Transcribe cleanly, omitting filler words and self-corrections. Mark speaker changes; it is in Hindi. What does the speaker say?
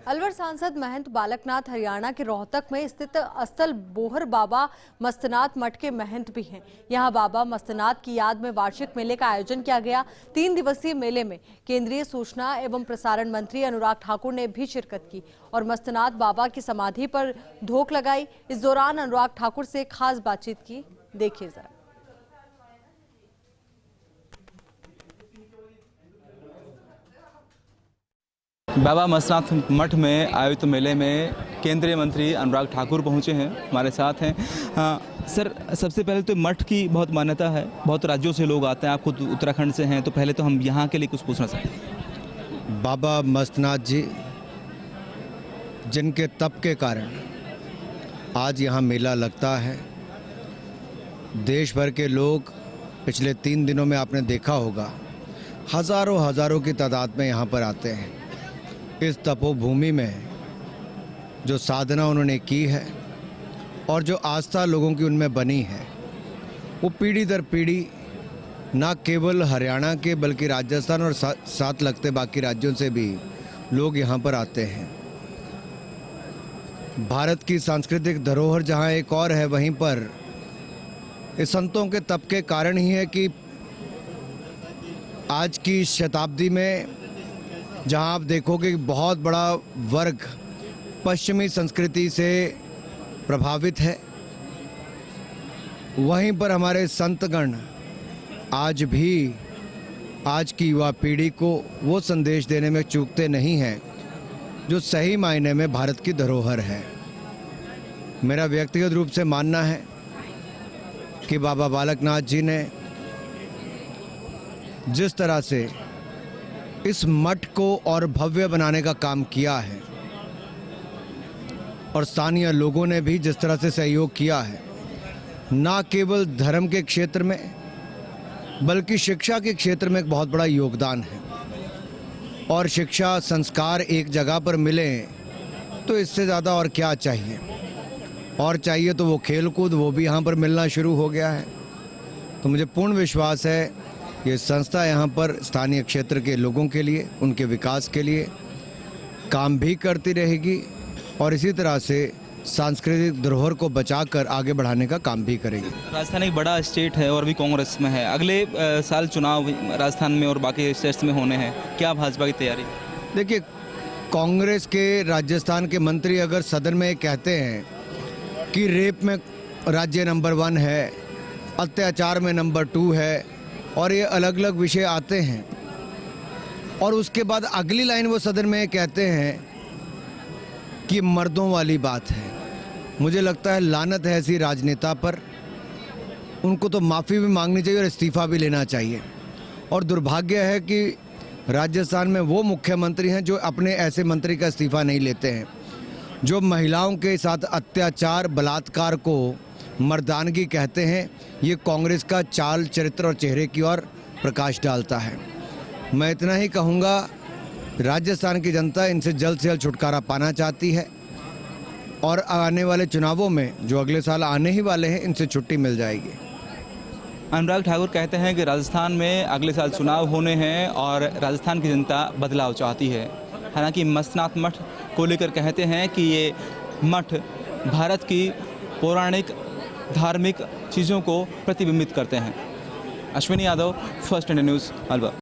Speaker 1: अलवर सांसद महंत बालकनाथ हरियाणा के रोहतक में स्थित अस्थल बोहर बाबा मस्तनाथ मठ के महंत भी हैं। यहां बाबा मस्तनाथ की याद में वार्षिक मेले का आयोजन किया गया। 3 दिवसीय मेले में केंद्रीय सूचना एवं प्रसारण मंत्री अनुराग ठाकुर ने भी शिरकत की और मस्तनाथ बाबा की समाधि पर धोख लगाई। इस दौरान अनुराग ठाकुर से खास बातचीत की, देखिए जरा।
Speaker 2: बाबा मस्तनाथ मठ में आयोजित मेले में केंद्रीय मंत्री अनुराग ठाकुर पहुंचे हैं, हमारे साथ हैं। सर, सबसे पहले तो मठ की बहुत मान्यता है, बहुत राज्यों से लोग आते हैं, आप खुद उत्तराखंड से हैं, तो पहले तो हम यहाँ के लिए कुछ पूछना चाहते हैं।
Speaker 3: बाबा मस्तनाथ जी जिनके तप के कारण आज यहाँ मेला लगता है। देश भर के लोग पिछले 3 दिनों में आपने देखा होगा हज़ारों की तादाद में यहाँ पर आते हैं। इस तपोभूमि में जो साधना उन्होंने की है और जो आस्था लोगों की उनमें बनी है, वो पीढ़ी दर पीढ़ी न केवल हरियाणा के बल्कि राजस्थान और साथ लगते बाकी राज्यों से भी लोग यहाँ पर आते हैं। भारत की सांस्कृतिक धरोहर जहाँ एक और है, वहीं पर इस संतों के तप के कारण ही है कि आज की शताब्दी में जहां आप देखोगे कि बहुत बड़ा वर्ग पश्चिमी संस्कृति से प्रभावित है, वहीं पर हमारे संतगण आज भी आज की युवा पीढ़ी को वो संदेश देने में चूकते नहीं हैं जो सही मायने में भारत की धरोहर है। मेरा व्यक्तिगत रूप से मानना है कि बाबा बालकनाथ जी ने जिस तरह से इस मठ को और भव्य बनाने का काम किया है और स्थानीय लोगों ने भी जिस तरह से सहयोग किया है, ना केवल धर्म के क्षेत्र में बल्कि शिक्षा के क्षेत्र में एक बहुत बड़ा योगदान है। और शिक्षा संस्कार एक जगह पर मिले तो इससे ज़्यादा और क्या चाहिए। और चाहिए तो वो खेलकूद, वो भी यहाँ पर मिलना शुरू हो गया है। तो मुझे पूर्ण विश्वास है ये संस्था यहाँ पर स्थानीय क्षेत्र के लोगों के लिए, उनके विकास के लिए काम भी करती रहेगी और इसी तरह से सांस्कृतिक धरोहर को बचाकर आगे बढ़ाने का काम भी करेगी।
Speaker 2: राजस्थान एक बड़ा स्टेट है और भी कांग्रेस में है। अगले साल चुनाव राजस्थान में और बाकी स्टेट्स में होने हैं, क्या भाजपा की तैयारी?
Speaker 3: देखिए, कांग्रेस के राजस्थान के मंत्री अगर सदन में कहते हैं कि रेप में राज्य नंबर 1 है, अत्याचार में नंबर 2 है और ये अलग अलग विषय आते हैं, और उसके बाद अगली लाइन वो सदन में कहते हैं कि मर्दों वाली बात है, मुझे लगता है लानत है ऐसी राजनेता पर। उनको तो माफ़ी भी मांगनी चाहिए और इस्तीफ़ा भी लेना चाहिए। और दुर्भाग्य है कि राजस्थान में वो मुख्यमंत्री हैं जो अपने ऐसे मंत्री का इस्तीफ़ा नहीं लेते हैं। जो महिलाओं के साथ अत्याचार बलात्कार को मर्दानगी कहते हैं, ये कांग्रेस का चाल चरित्र और चेहरे की ओर प्रकाश डालता है। मैं इतना ही कहूँगा, राजस्थान की जनता इनसे जल्द से जल्द छुटकारा पाना चाहती है और आने वाले चुनावों में जो अगले साल आने ही वाले हैं, इनसे छुट्टी मिल जाएगी।
Speaker 2: अनुराग ठाकुर कहते हैं कि राजस्थान में अगले साल चुनाव होने हैं और राजस्थान की जनता बदलाव चाहती है। हालांकि मस्तनाथ मठ को लेकर कहते हैं कि ये मठ भारत की पौराणिक धार्मिक चीज़ों को प्रतिबिंबित करते हैं। Ashwini Yadav, first India news, Alwar.